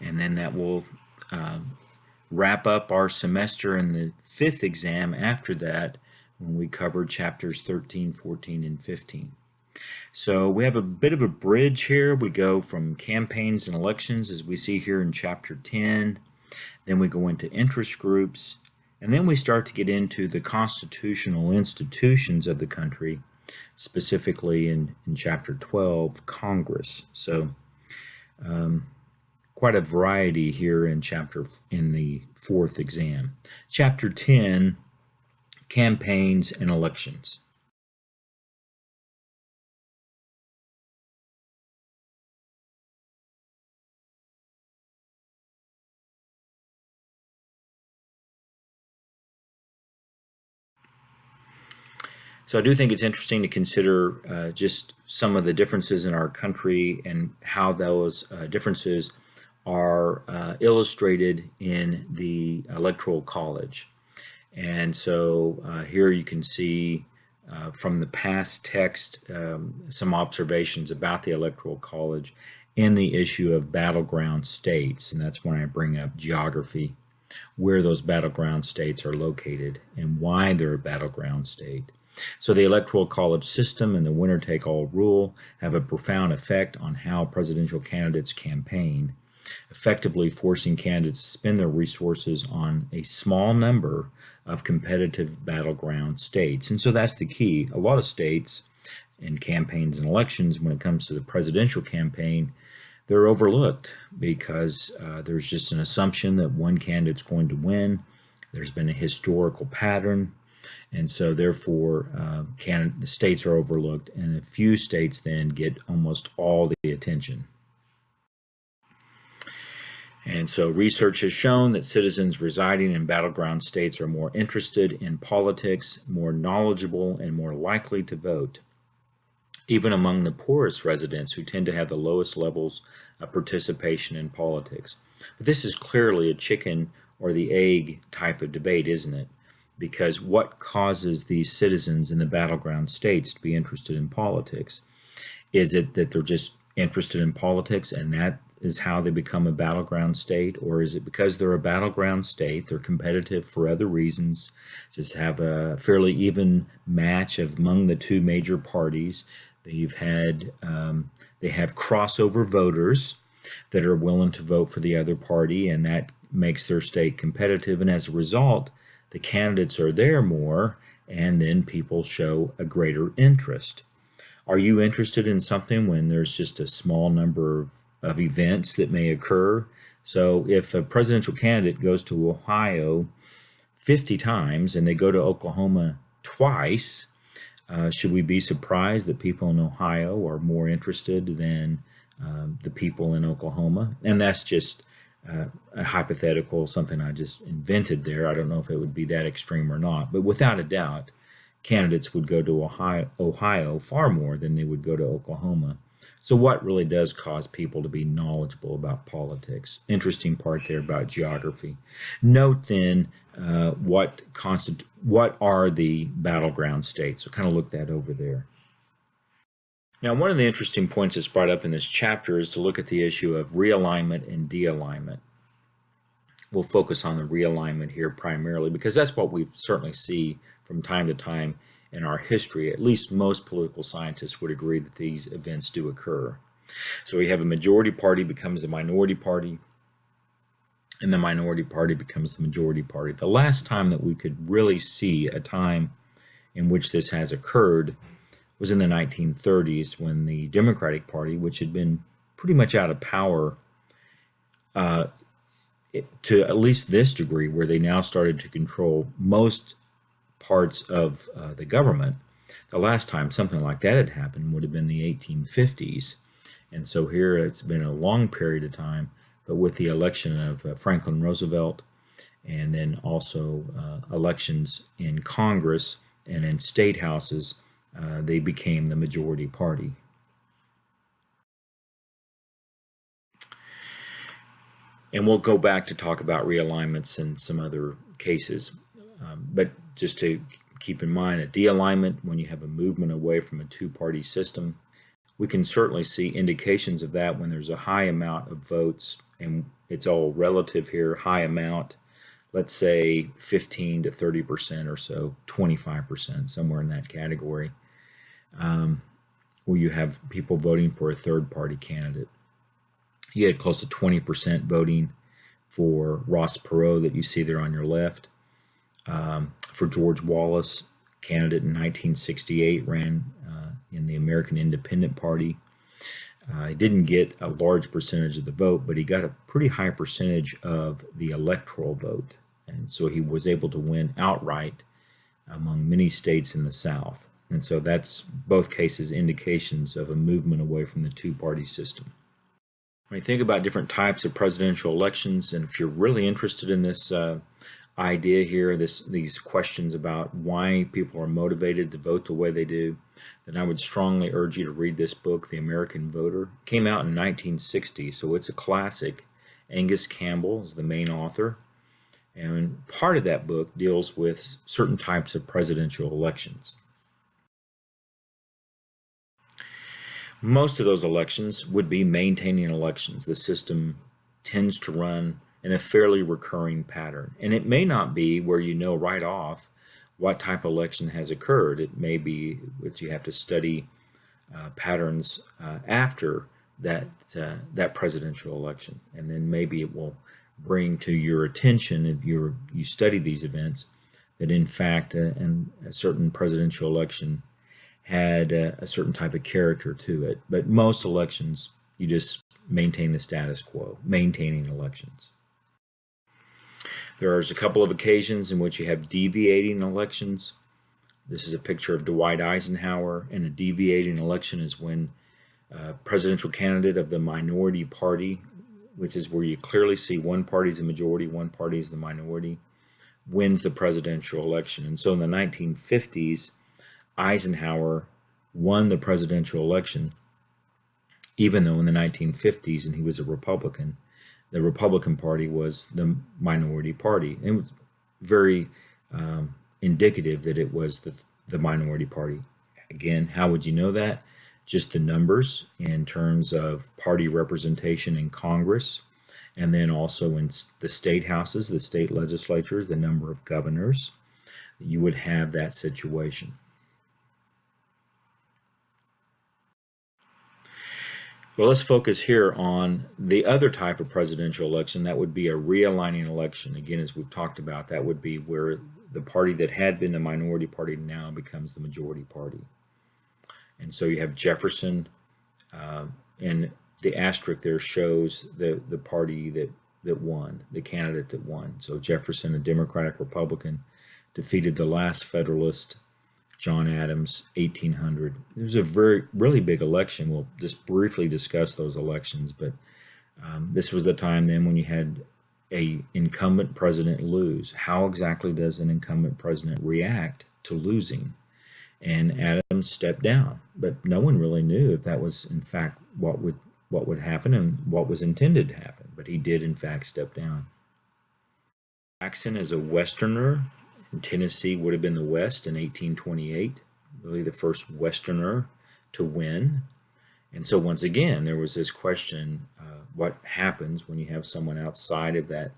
And then that will wrap up our semester in the 5th exam after that, when we cover chapters 13, 14, and 15. So we have a bit of a bridge here. We go from campaigns and elections, as we see here in chapter 10. Then we go into interest groups. And then we start to get into the constitutional institutions of the country, specifically in chapter 12, Congress. So quite a variety here in the 4th exam. Chapter 10, campaigns and elections. So I do think it's interesting to consider just some of the differences in our country and how those differences are illustrated in the Electoral College. And so here you can see from the past text some observations about the Electoral College in the issue of battleground states. And that's when I bring up geography, where those battleground states are located and why they're a battleground state. So the Electoral College system and the winner-take-all rule have a profound effect on how presidential candidates campaign, effectively forcing candidates to spend their resources on a small number of competitive battleground states. And so that's the key. A lot of states in campaigns and elections, when it comes to the presidential campaign, they're overlooked because there's just an assumption that one candidate's going to win. There's been a historical pattern. And so therefore the states are overlooked, and a few states then get almost all the attention. And so research has shown that citizens residing in battleground states are more interested in politics, more knowledgeable, and more likely to vote, even among the poorest residents who tend to have the lowest levels of participation in politics. But this is clearly a chicken or the egg type of debate, isn't it? Because what causes these citizens in the battleground states to be interested in politics? Is it that they're just interested in politics and that is how they become a battleground state? Or is it because they're a battleground state, they're competitive for other reasons, just have a fairly even match among the two major parties? They have crossover voters that are willing to vote for the other party, and that makes their state competitive, and as a result, the candidates are there more, and then people show a greater interest. Are you interested in something when there's just a small number of events that may occur? So if a presidential candidate goes to Ohio 50 times and they go to Oklahoma twice, should we be surprised that people in Ohio are more interested than the people in Oklahoma? And that's just a hypothetical, something I just invented there. I don't know if it would be that extreme or not, but without a doubt, candidates would go to Ohio far more than they would go to Oklahoma. So what really does cause people to be knowledgeable about politics? Interesting part there about geography. Note then what are the battleground states? So kind of look that over there. Now, one of the interesting points that's brought up in this chapter is to look at the issue of realignment and de-alignment. We'll focus on the realignment here primarily because that's what we certainly see from time to time in our history. At least most political scientists would agree that these events do occur. So we have a majority party becomes a minority party, and the minority party becomes the majority party. The last time that we could really see a time in which this has occurred was in the 1930s, when the Democratic Party, which had been pretty much out of power to at least this degree, where they now started to control most parts of the government. The last time something like that had happened would have been the 1850s. And so here it's been a long period of time, but with the election of Franklin Roosevelt, and then also elections in Congress and in state houses, they became the majority party. And we'll go back to talk about realignments in some other cases. But just to keep in mind, a de-alignment, when you have a movement away from a two-party system, we can certainly see indications of that when there's a high amount of votes and it's all relative here, high amount, let's say 15 to 30% or so, 25%, somewhere in that category, where you have people voting for a third-party candidate. You had close to 20% voting for Ross Perot that you see there on your left. For George Wallace, candidate in 1968, ran in the American Independent Party. He didn't get a large percentage of the vote, but he got a pretty high percentage of the electoral vote. And so he was able to win outright among many states in the South. And so that's both cases indications of a movement away from the two-party system. When you think about different types of presidential elections, and if you're really interested in this idea here, these questions about why people are motivated to vote the way they do, then I would strongly urge you to read this book, The American Voter. It came out in 1960, so it's a classic. Angus Campbell is the main author, and part of that book deals with certain types of presidential elections. Most of those elections would be maintaining elections. The system tends to run in a fairly recurring pattern, and it may not be where you know right off what type of election has occurred. It may be that you have to study patterns after that presidential election, and then maybe it will bring to your attention, if you study these events, that in fact a certain presidential election had a certain type of character to it. But most elections, you just maintain the status quo, maintaining elections. There's a couple of occasions in which you have deviating elections. This is a picture of Dwight Eisenhower, and a deviating election is when a presidential candidate of the minority party, which is where you clearly see one party is the majority, one party is the minority, wins the presidential election. And so in the 1950s, Eisenhower won the presidential election, even though in the 1950s, and he was a Republican, the Republican Party was the minority party. And it was very indicative that it was the minority party. Again, how would you know that? Just the numbers in terms of party representation in Congress, and then also in the state houses, the state legislatures, the number of governors. You would have that situation. Well, let's focus here on the other type of presidential election. That would be a realigning election. Again, as we've talked about, that would be where the party that had been the minority party now becomes the majority party. And so you have Jefferson, and the asterisk there shows the party that won, the candidate that won. So Jefferson, a Democratic Republican, defeated the last Federalist, John Adams, 1800. It was a really big election. We'll just briefly discuss those elections, but this was the time then when you had an incumbent president lose. How exactly does an incumbent president react to losing? And Adams stepped down, but no one really knew if that was in fact what would happen and what was intended to happen. But he did in fact step down. Jackson is a Westerner. Tennessee would have been the West in 1828, really the first Westerner to win. And so once again, there was this question, what happens when you have someone outside of that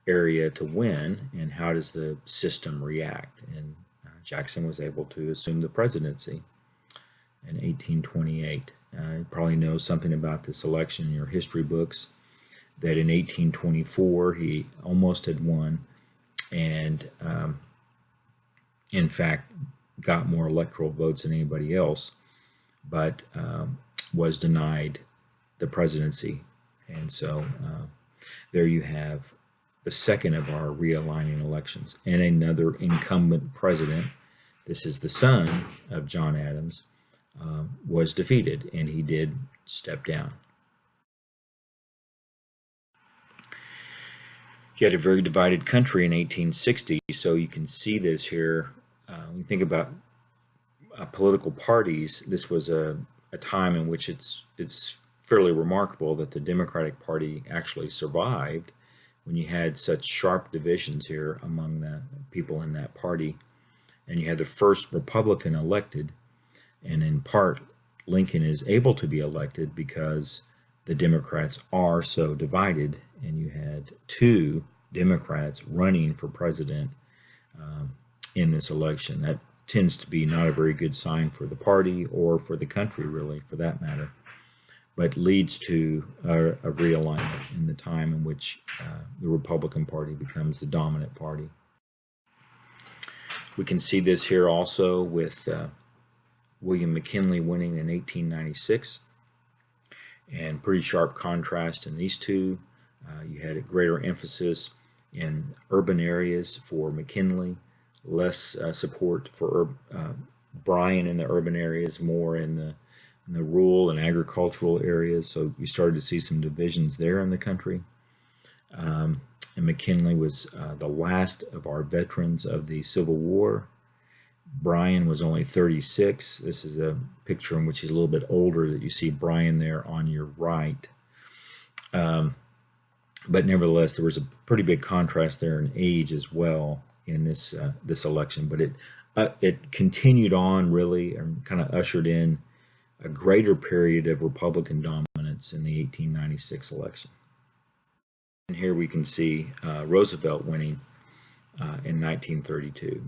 area to win, and how does the system react? And Jackson was able to assume the presidency in 1828. You probably know something about this election in your history books, that in 1824 he almost had won, and in fact got more electoral votes than anybody else, but was denied the presidency. And so there you have the second of our realigning elections. And another incumbent president, this is the son of John Adams, was defeated, and he did step down. You had a very divided country in 1860, so you can see this here. When you think about political parties, this was a time in which it's fairly remarkable that the Democratic Party actually survived when you had such sharp divisions here among the people in that party. And you had the first Republican elected, and in part Lincoln is able to be elected because the Democrats are so divided, and you had two Democrats running for president in this election. That tends to be not a very good sign for the party or for the country, really, for that matter, but leads to a realignment in the time in which the Republican Party becomes the dominant party. We can see this here also with William McKinley winning in 1896, and pretty sharp contrast in these two. You had a greater emphasis in urban areas for McKinley, less support for Bryan in the urban areas, more in the rural and agricultural areas. So you started to see some divisions there in the country. And McKinley was the last of our veterans of the Civil War. Bryan was only 36. This is a picture in which he's a little bit older that you see Bryan there on your right. But nevertheless, there was a pretty big contrast there in age as well in this election. But it continued on really and kind of ushered in a greater period of Republican dominance in the 1896 election. And here we can see Roosevelt winning in 1932.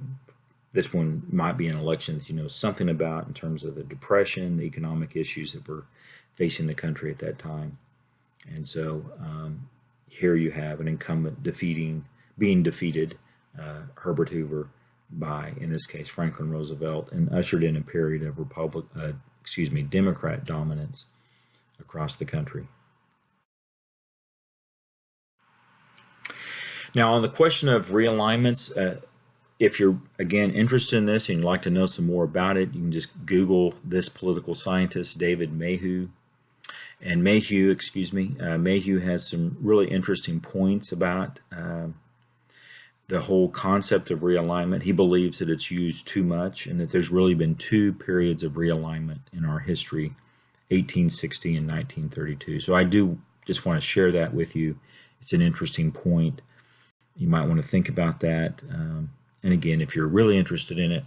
This one might be an election that you know something about in terms of the Depression, the economic issues that were facing the country at that time. And so here you have an incumbent being defeated, Herbert Hoover, by, in this case, Franklin Roosevelt, and ushered in a period of Democrat dominance across the country. Now, on the question of realignments, if you're, again, interested in this and you'd like to know some more about it, you can just Google this political scientist, David Mayhew. And Mayhew has some really interesting points about the whole concept of realignment. He believes that it's used too much and that there's really been two periods of realignment in our history, 1860 and 1932. So I do just want to share that with you. It's an interesting point. You might want to think about that. And again, if you're really interested in it,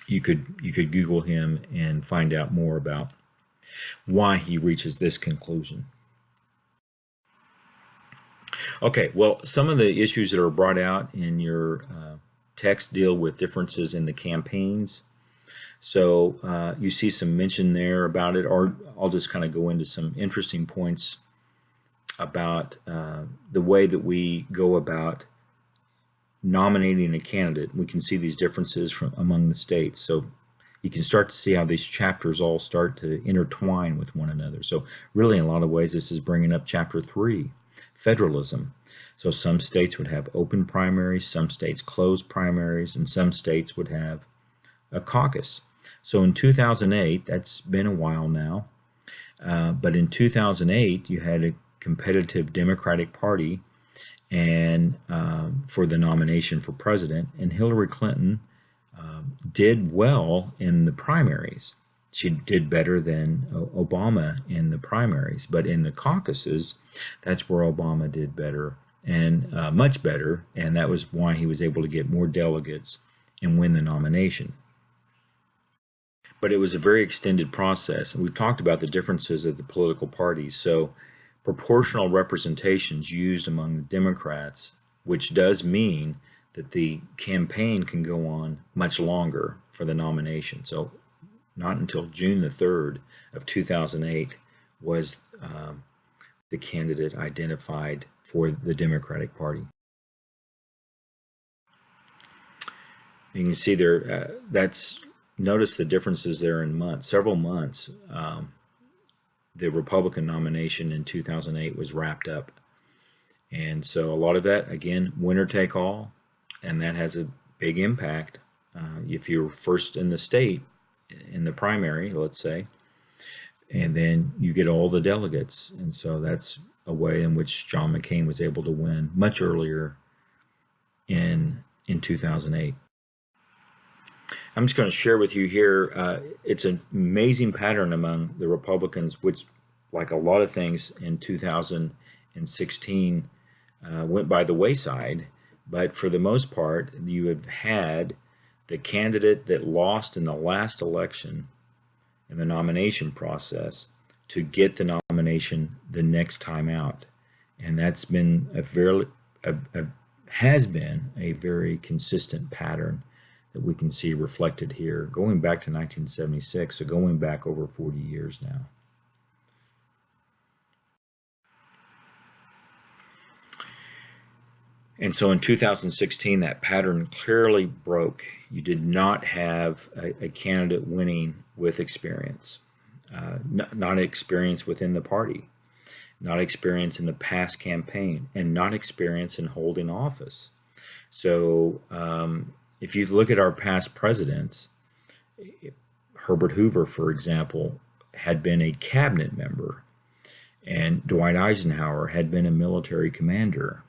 you could Google him and find out more about why he reaches this conclusion. Okay, well, some of the issues that are brought out in your text deal with differences in the campaigns. So you see some mention there about it, or I'll just kind of go into some interesting points about the way that we go about nominating a candidate. We can see these differences among the states. So you can start to see how these chapters all start to intertwine with one another. So really, in a lot of ways, this is bringing up chapter 3, federalism. So some states would have open primaries, some states closed primaries, and some states would have a caucus. So in 2008, that's been a while now, but in 2008, you had a competitive Democratic Party and for the nomination for president, and Hillary Clinton did well in the primaries. She did better than Obama in the primaries, but in the caucuses, that's where Obama did better and much better, and that was why he was able to get more delegates and win the nomination. But it was a very extended process, and we've talked about the differences of the political parties. So proportional representations used among the Democrats, which does mean that the campaign can go on much longer for the nomination. So not until June the 3rd of 2008 was the candidate identified for the Democratic Party. You can see there, notice the differences there in months, several months. The Republican nomination in 2008 was wrapped up. And so a lot of that, again, winner take all, and that has a big impact. If you're first in the state, in the primary, let's say, and then you get all the delegates. And so that's a way in which John McCain was able to win much earlier in 2008. I'm just going to share with you here, it's an amazing pattern among the Republicans, which, like a lot of things in 2016, went by the wayside. But for the most part, you have had the candidate that lost in the last election in the nomination process to get the nomination nomination the next time out. And that's been has been a very consistent pattern that we can see reflected here, going back to 1976, so going back over 40 years now. And so in 2016, that pattern clearly broke. You did not have a candidate winning with experience, not experience within the party, not experience in the past campaign, and not experience in holding office. So if you look at our past presidents, Herbert Hoover, for example, had been a cabinet member, and Dwight Eisenhower had been a military commander.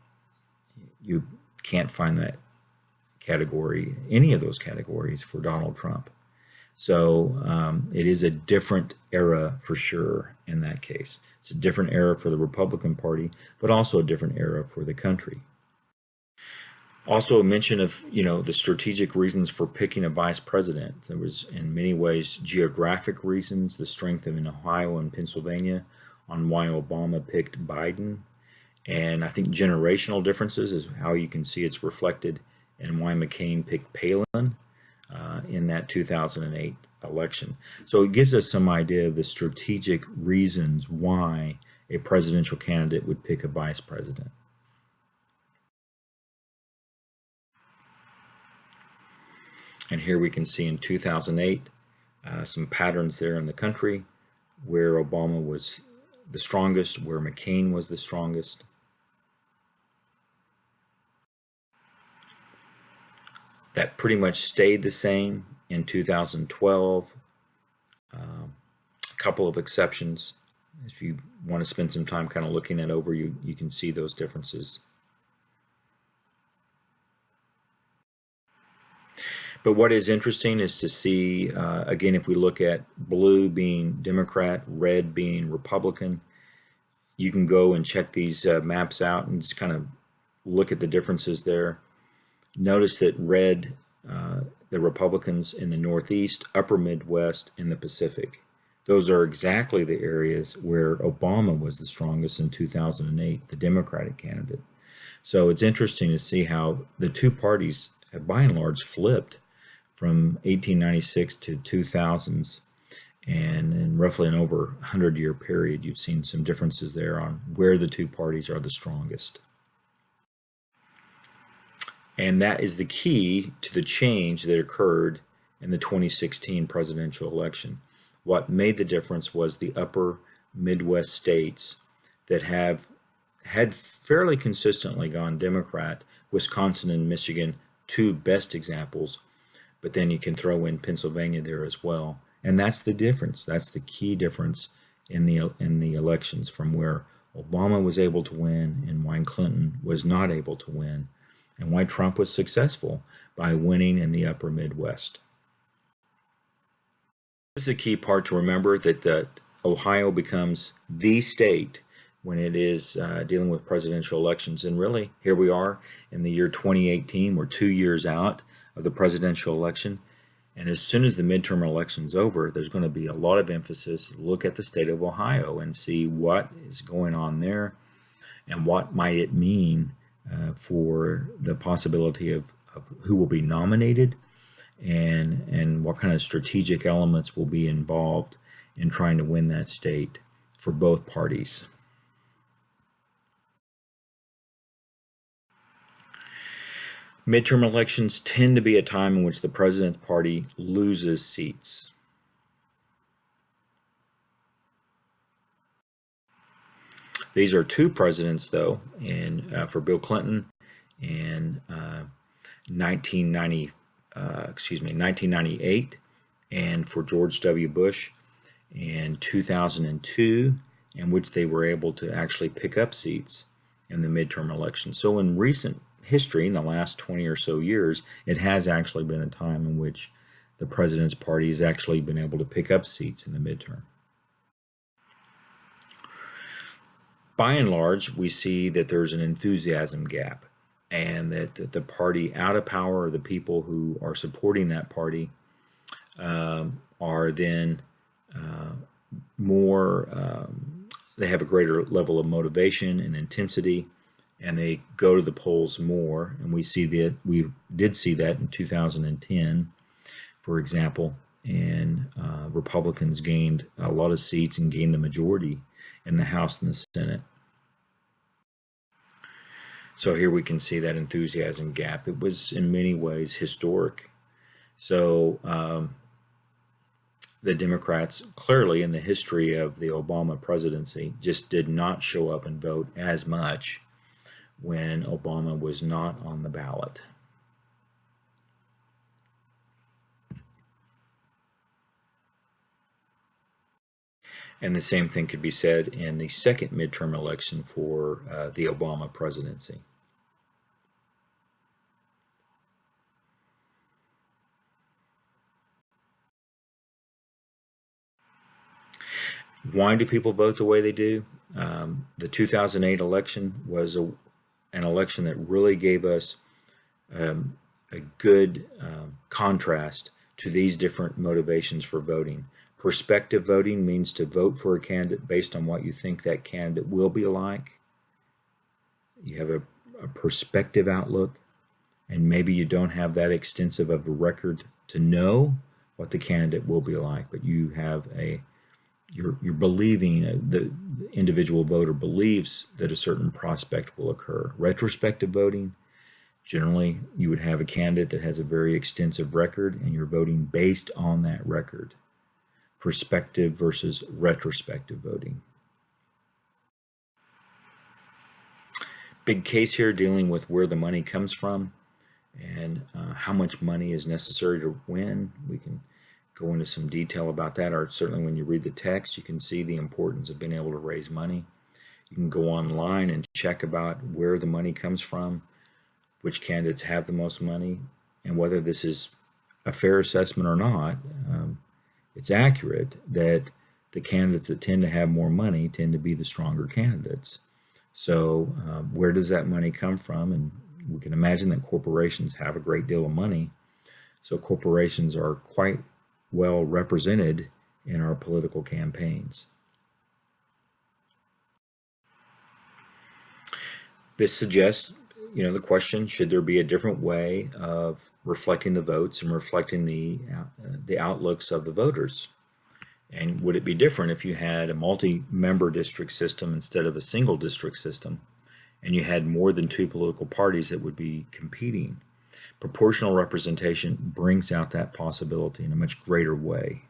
You can't find that category, any of those categories, for Donald Trump. So it is a different era for sure in that case. It's a different era for the Republican Party, but also a different era for the country. Also a mention of, the strategic reasons for picking a vice president. There was, in many ways, geographic reasons, the strength of in Ohio and Pennsylvania, on why Obama picked Biden. And I think generational differences is how you can see it's reflected in why McCain picked Palin in that 2008 election. So it gives us some idea of the strategic reasons why a presidential candidate would pick a vice president. And here we can see in 2008 some patterns there in the country where Obama was the strongest, where McCain was the strongest. That pretty much stayed the same in 2012. A couple of exceptions. If you want to spend some time kind of looking that over, you can see those differences. But what is interesting is to see, again, if we look at blue being Democrat, red being Republican, you can go and check these maps out and just kind of look at the differences there. Notice that red, the Republicans in the Northeast, upper Midwest, and the Pacific. Those are exactly the areas where Obama was the strongest in 2008, the Democratic candidate. So it's interesting to see how the two parties have by and large flipped from 1896 to 2000s, and in roughly an over 100-year period, you've seen some differences there on where the two parties are the strongest. And that is the key to the change that occurred in the 2016 presidential election. What made the difference was the upper Midwest states that had fairly consistently gone Democrat, Wisconsin and Michigan, two best examples, but then you can throw in Pennsylvania there as well. And that's the difference. That's the key difference in the elections, from where Obama was able to win and why Clinton was not able to win, and why Trump was successful by winning in the upper Midwest. This is a key part to remember, that Ohio becomes the state when it is dealing with presidential elections. And really, here we are in the year 2018. We're 2 years out of the presidential election. And as soon as the midterm election's over, there's going to be a lot of emphasis. Look at the state of Ohio and see what is going on there and what might it mean for the possibility of who will be nominated, and what kind of strategic elements will be involved in trying to win that state for both parties. Midterm elections tend to be a time in which the president's party loses seats. These are two presidents, though, and for Bill Clinton in 1998, and for George W. Bush in 2002, in which they were able to actually pick up seats in the midterm election. So in recent history, in the last 20 or so years, it has actually been a time in which the president's party has actually been able to pick up seats in the midterm. By and large, we see that there's an enthusiasm gap, and that the party out of power, or the people who are supporting that party, are then more they have a greater level of motivation and intensity, and they go to the polls more. And we did see that in 2010, for example, and Republicans gained a lot of seats and gained the majority in the House and the Senate. So here we can see that enthusiasm gap. It was in many ways historic. So the Democrats, clearly in the history of the Obama presidency, just did not show up and vote as much when Obama was not on the ballot. And the same thing could be said in the second midterm election for the Obama presidency. Why do people vote the way they do? The 2008 election was an election that really gave us a good contrast to these different motivations for voting. Perspective voting means to vote for a candidate based on what you think that candidate will be like. You have a perspective outlook, and maybe you don't have that extensive of a record to know what the candidate will be like, but you have you're believing, the individual voter believes that a certain prospect will occur. Retrospective voting, generally you would have a candidate that has a very extensive record and you're voting based on that record. Perspective versus retrospective voting. Big case here dealing with where the money comes from and how much money is necessary to win. We can go into some detail about that, or certainly when you read the text, you can see the importance of being able to raise money. You can go online and check about where the money comes from, which candidates have the most money, and whether this is a fair assessment or not. It's accurate that the candidates that tend to have more money tend to be the stronger candidates. So where does that money come from? And we can imagine that corporations have a great deal of money. So corporations are quite well represented in our political campaigns. This suggests, the question, should there be a different way of reflecting the votes and reflecting the outlooks of the voters? And would it be different if you had a multi-member district system instead of a single district system, and you had more than two political parties that would be competing? Proportional representation brings out that possibility in a much greater way.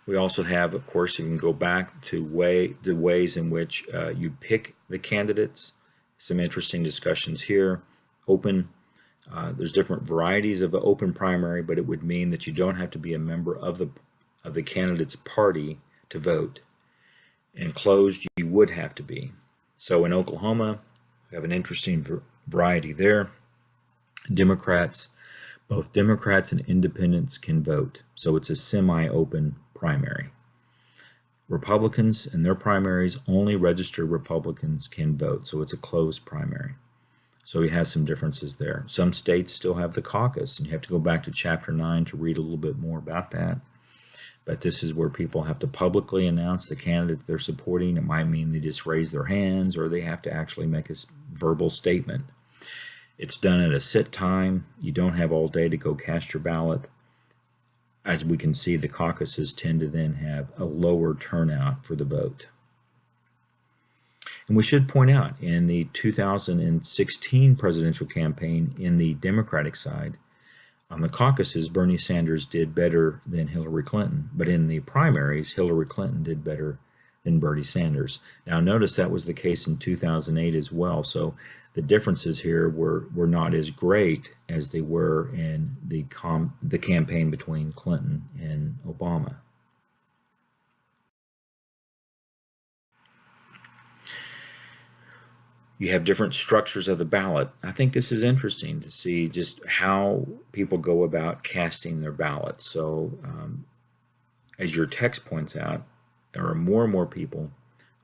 We also have, of course, you can go back to the ways in which you pick the candidates. Some interesting discussions here. Open, there's different varieties of an open primary, but it would mean that you don't have to be a member of the candidate's party to vote. And closed, you would have to be. So in Oklahoma, we have an interesting variety there. Both Democrats and independents can vote. So it's a semi-open primary. Republicans in their primaries, only registered Republicans can vote. So it's a closed primary. So we have some differences there. Some states still have the caucus, and you have to go back to Chapter 9 to read a little bit more about that. But this is where people have to publicly announce the candidate they're supporting. It might mean they just raise their hands, or they have to actually make a verbal statement. It's done at a set time. You don't have all day to go cast your ballot. As we can see, the caucuses tend to then have a lower turnout for the vote. And we should point out, in the 2016 presidential campaign in the Democratic side, on the caucuses, Bernie Sanders did better than Hillary Clinton, but in the primaries, Hillary Clinton did better than Bernie Sanders. Now notice that was the case in 2008 as well, so the differences here were not as great as they were in the campaign between Clinton and Obama. You have different structures of the ballot. I think this is interesting to see just how people go about casting their ballots. So as your text points out, there are more and more people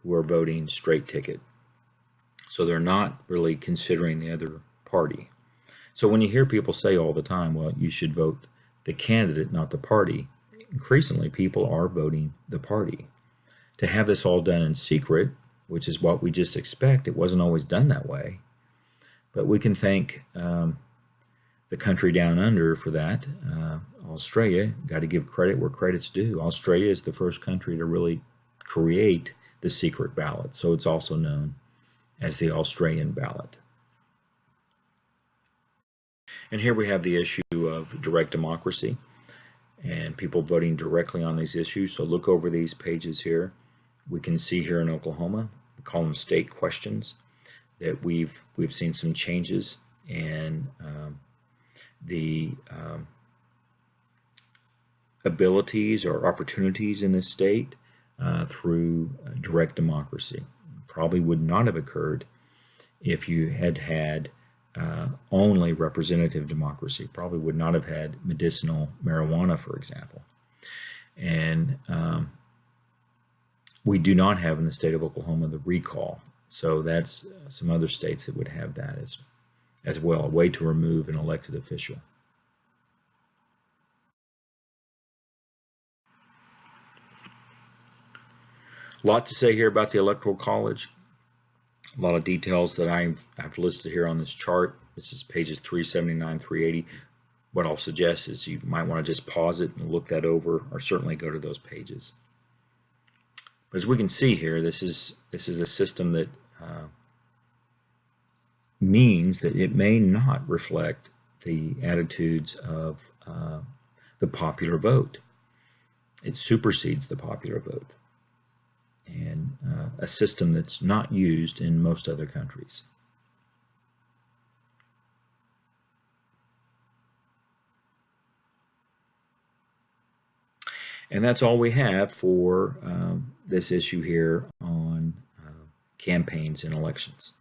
who are voting straight ticket. So they're not really considering the other party. So when you hear people say all the time, well, you should vote the candidate, not the party, increasingly people are voting the party. To have this all done in secret, which is what we just expect, it wasn't always done that way. But we can thank the country down under for that. Australia, got to give credit where credit's due. Australia is the first country to really create the secret ballot, so it's also known as the Australian ballot. And here we have the issue of direct democracy and people voting directly on these issues. So look over these pages here. We can see here in Oklahoma, we call them state questions, that we've seen some changes in the abilities or opportunities in this state through direct democracy. Probably would not have occurred if you had had only representative democracy. Probably would not have had medicinal marijuana, for example. And we do not have in the state of Oklahoma the recall. So that's some other states that would have that as well, a way to remove an elected official. A lot to say here about the Electoral College. A lot of details that I've listed here on this chart. This is pages 379, 380. What I'll suggest is you might want to just pause it and look that over, or certainly go to those pages. But as we can see here, this is a system that means that it may not reflect the attitudes of the popular vote. It supersedes the popular vote, and a system that's not used in most other countries. And that's all we have for this issue here on campaigns and elections.